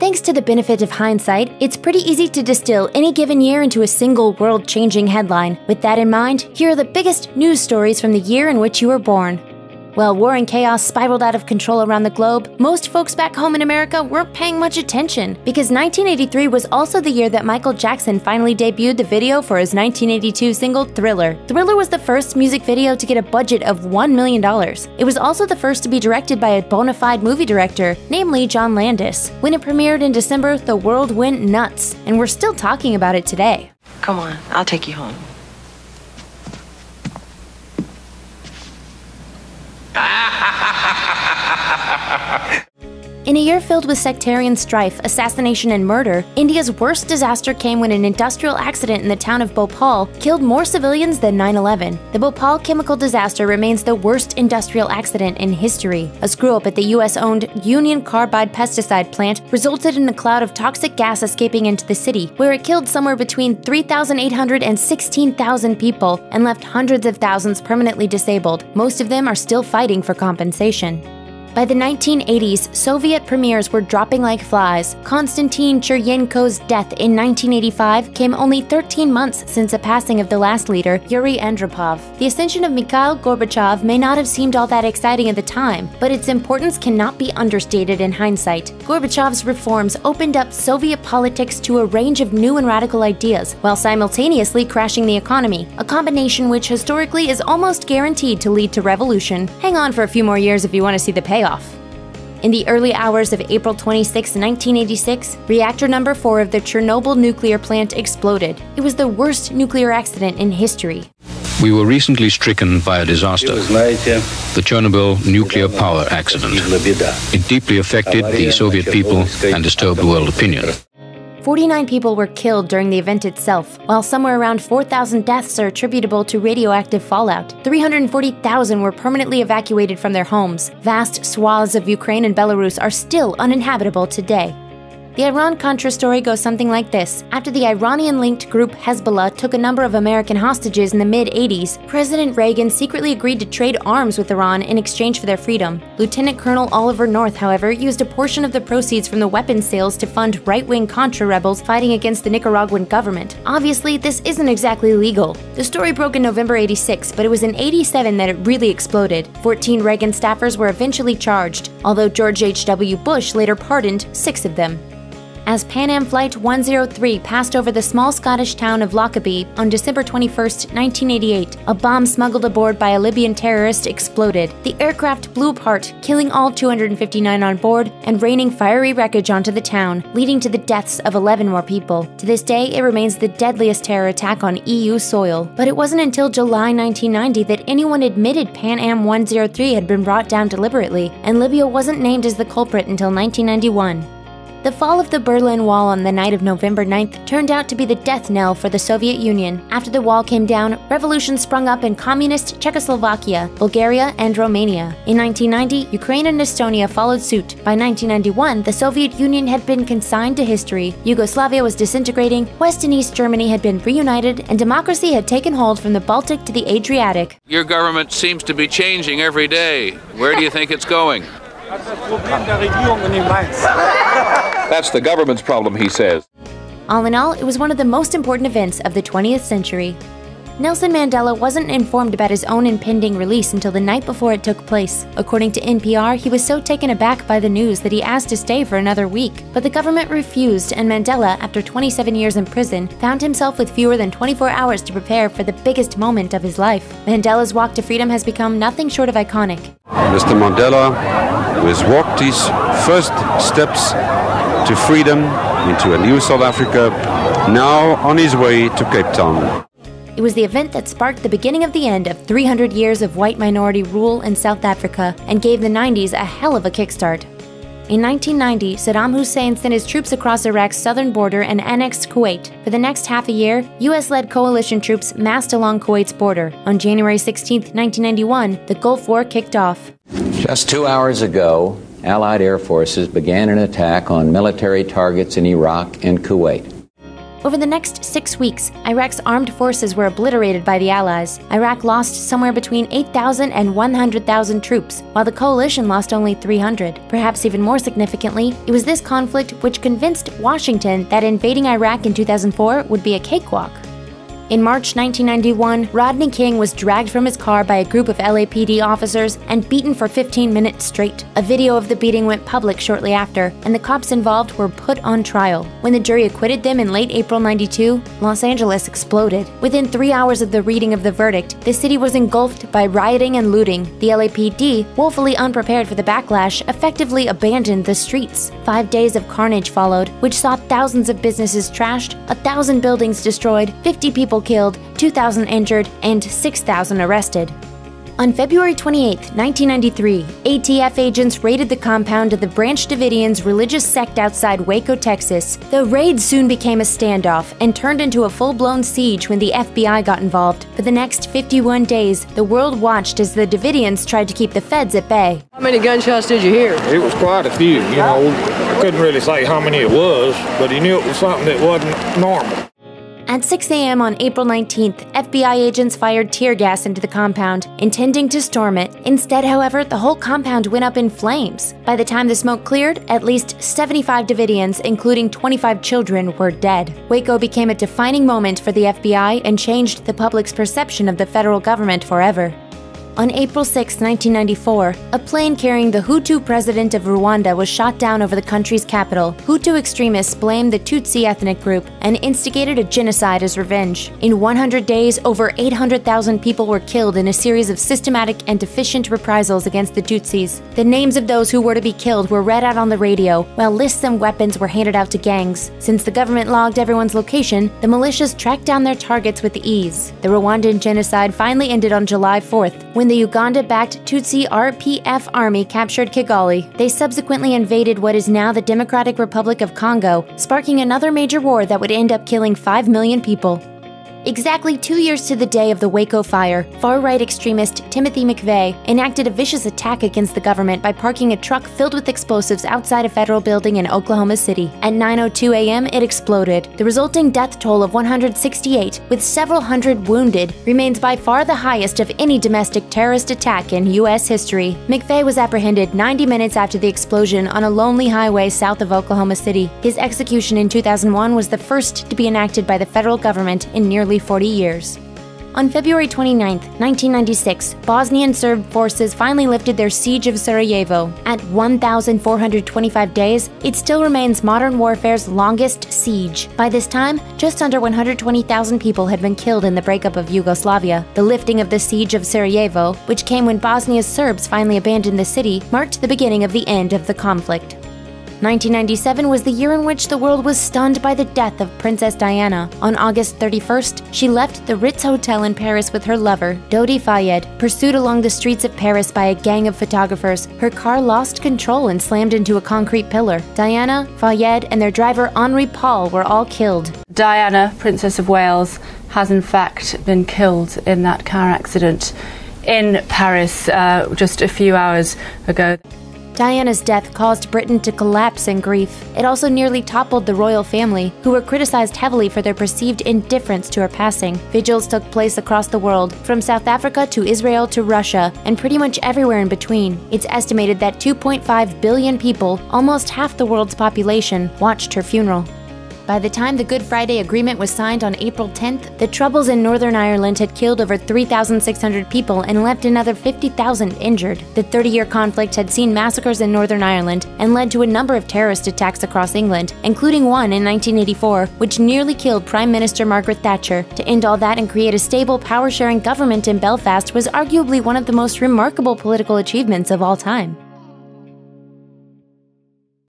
Thanks to the benefit of hindsight, it's pretty easy to distill any given year into a single world-changing headline. With that in mind, here are the biggest news stories from the year in which you were born. While war and chaos spiraled out of control around the globe, most folks back home in America weren't paying much attention, because 1983 was also the year that Michael Jackson finally debuted the video for his 1982 single Thriller. Thriller was the first music video to get a budget of $1 million. It was also the first to be directed by a bona fide movie director, namely John Landis. When it premiered in December, the world went nuts, and we're still talking about it today. Come on, I'll take you home. In a year filled with sectarian strife, assassination, and murder, India's worst disaster came when an industrial accident in the town of Bhopal killed more civilians than 9/11. The Bhopal chemical disaster remains the worst industrial accident in history. A screw-up at the US-owned Union Carbide pesticide plant resulted in a cloud of toxic gas escaping into the city, where it killed somewhere between 3,800 and 16,000 people and left hundreds of thousands permanently disabled. Most of them are still fighting for compensation. By the 1980s, Soviet premiers were dropping like flies. Konstantin Chernenko's death in 1985 came only 13 months since the passing of the last leader, Yuri Andropov. The ascension of Mikhail Gorbachev may not have seemed all that exciting at the time, but its importance cannot be understated in hindsight. Gorbachev's reforms opened up Soviet politics to a range of new and radical ideas, while simultaneously crashing the economy, a combination which historically is almost guaranteed to lead to revolution. Hang on for a few more years if you want to see the payoff. In the early hours of April 26, 1986, reactor number 4 of the Chernobyl nuclear plant exploded. It was the worst nuclear accident in history. We were recently stricken by a disaster, the Chernobyl nuclear power accident. It deeply affected the Soviet people and disturbed world opinion. 49 people were killed during the event itself, while somewhere around 4,000 deaths are attributable to radioactive fallout. 340,000 were permanently evacuated from their homes. Vast swaths of Ukraine and Belarus are still uninhabitable today. The Iran-Contra story goes something like this. After the Iranian-linked group Hezbollah took a number of American hostages in the mid-80s, President Reagan secretly agreed to trade arms with Iran in exchange for their freedom. Lieutenant Colonel Oliver North, however, used a portion of the proceeds from the weapons sales to fund right-wing Contra rebels fighting against the Nicaraguan government. Obviously, this isn't exactly legal. The story broke in November '86, but it was in '87 that it really exploded. 14 Reagan staffers were eventually charged, although George H.W. Bush later pardoned 6 of them. As Pan Am Flight 103 passed over the small Scottish town of Lockerbie on December 21, 1988, a bomb smuggled aboard by a Libyan terrorist exploded. The aircraft blew apart, killing all 259 on board and raining fiery wreckage onto the town, leading to the deaths of 11 more people. To this day, it remains the deadliest terror attack on EU soil. But it wasn't until July 1990 that anyone admitted Pan Am 103 had been brought down deliberately, and Libya wasn't named as the culprit until 1991. The fall of the Berlin Wall on the night of November 9th turned out to be the death knell for the Soviet Union. After the wall came down, revolutions sprung up in communist Czechoslovakia, Bulgaria, and Romania. In 1990, Ukraine and Estonia followed suit. By 1991, the Soviet Union had been consigned to history, Yugoslavia was disintegrating, West and East Germany had been reunited, and democracy had taken hold from the Baltic to the Adriatic. Your government seems to be changing every day. Where do you think it's going? That's the government's problem, he says. All in all, it was one of the most important events of the 20th century. Nelson Mandela wasn't informed about his own impending release until the night before it took place. According to NPR, he was so taken aback by the news that he asked to stay for another week. But the government refused, and Mandela, after 27 years in prison, found himself with fewer than 24 hours to prepare for the biggest moment of his life. Mandela's walk to freedom has become nothing short of iconic. Mr. Mandela, who has walked his first steps to freedom into a new South Africa, now on his way to Cape Town. It was the event that sparked the beginning of the end of 300 years of white minority rule in South Africa and gave the 90s a hell of a kickstart. In 1990, Saddam Hussein sent his troops across Iraq's southern border and annexed Kuwait. For the next half a year, US-led coalition troops massed along Kuwait's border. On January 16, 1991, the Gulf War kicked off. Just 2 hours ago, Allied air forces began an attack on military targets in Iraq and Kuwait. Over the next 6 weeks, Iraq's armed forces were obliterated by the Allies. Iraq lost somewhere between 8,000 and 100,000 troops, while the coalition lost only 300. Perhaps even more significantly, it was this conflict which convinced Washington that invading Iraq in 2004 would be a cakewalk. In March 1991, Rodney King was dragged from his car by a group of LAPD officers and beaten for 15 minutes straight. A video of the beating went public shortly after, and the cops involved were put on trial. When the jury acquitted them in late April '92, Los Angeles exploded. Within 3 hours of the reading of the verdict, the city was engulfed by rioting and looting. The LAPD, woefully unprepared for the backlash, effectively abandoned the streets. 5 days of carnage followed, which saw thousands of businesses trashed, 1,000 buildings destroyed, 50 people killed, 2,000 injured, and 6,000 arrested. On February 28, 1993, ATF agents raided the compound of the Branch Davidians' religious sect outside Waco, Texas. The raid soon became a standoff and turned into a full-blown siege when the FBI got involved. For the next 51 days, the world watched as the Davidians tried to keep the feds at bay. How many gunshots did you hear? It was quite a few, you know. I couldn't really say how many it was, but he knew it was something that wasn't normal. At 6 a.m. on April 19th, FBI agents fired tear gas into the compound, intending to storm it. Instead, however, the whole compound went up in flames. By the time the smoke cleared, at least 75 Davidians, including 25 children, were dead. Waco became a defining moment for the FBI and changed the public's perception of the federal government forever. On April 6, 1994, a plane carrying the Hutu president of Rwanda was shot down over the country's capital. Hutu extremists blamed the Tutsi ethnic group and instigated a genocide as revenge. In 100 days, over 800,000 people were killed in a series of systematic and efficient reprisals against the Tutsis. The names of those who were to be killed were read out on the radio, while lists and weapons were handed out to gangs. Since the government logged everyone's location, the militias tracked down their targets with ease. The Rwandan Genocide finally ended on July 4th, when the Uganda-backed Tutsi RPF army captured Kigali. They subsequently invaded what is now the Democratic Republic of Congo, sparking another major war that would end up killing 5 million people. Exactly 2 years to the day of the Waco fire, far-right extremist Timothy McVeigh enacted a vicious attack against the government by parking a truck filled with explosives outside a federal building in Oklahoma City. At 9:02 a.m., it exploded. The resulting death toll of 168, with several hundred wounded, remains by far the highest of any domestic terrorist attack in U.S. history. McVeigh was apprehended 90 minutes after the explosion on a lonely highway south of Oklahoma City. His execution in 2001 was the first to be enacted by the federal government in nearly 40 years. On February 29, 1996, Bosnian Serb forces finally lifted their siege of Sarajevo. At 1,425 days, it still remains modern warfare's longest siege. By this time, just under 120,000 people had been killed in the breakup of Yugoslavia. The lifting of the siege of Sarajevo, which came when Bosnia's Serbs finally abandoned the city, marked the beginning of the end of the conflict. 1997 was the year in which the world was stunned by the death of Princess Diana. On August 31st, she left the Ritz Hotel in Paris with her lover, Dodi Fayed. Pursued along the streets of Paris by a gang of photographers, her car lost control and slammed into a concrete pillar. Diana, Fayed, and their driver Henri Paul were all killed. Diana, Princess of Wales, has in fact been killed in that car accident in Paris just a few hours ago. Diana's death caused Britain to collapse in grief. It also nearly toppled the royal family, who were criticized heavily for their perceived indifference to her passing. Vigils took place across the world, from South Africa to Israel to Russia, and pretty much everywhere in between. It's estimated that 2.5 billion people, almost half the world's population, watched her funeral. By the time the Good Friday Agreement was signed on April 10th, the Troubles in Northern Ireland had killed over 3,600 people and left another 50,000 injured. The 30-year conflict had seen massacres in Northern Ireland and led to a number of terrorist attacks across England, including one in 1984, which nearly killed Prime Minister Margaret Thatcher. To end all that and create a stable, power-sharing government in Belfast was arguably one of the most remarkable political achievements of all time.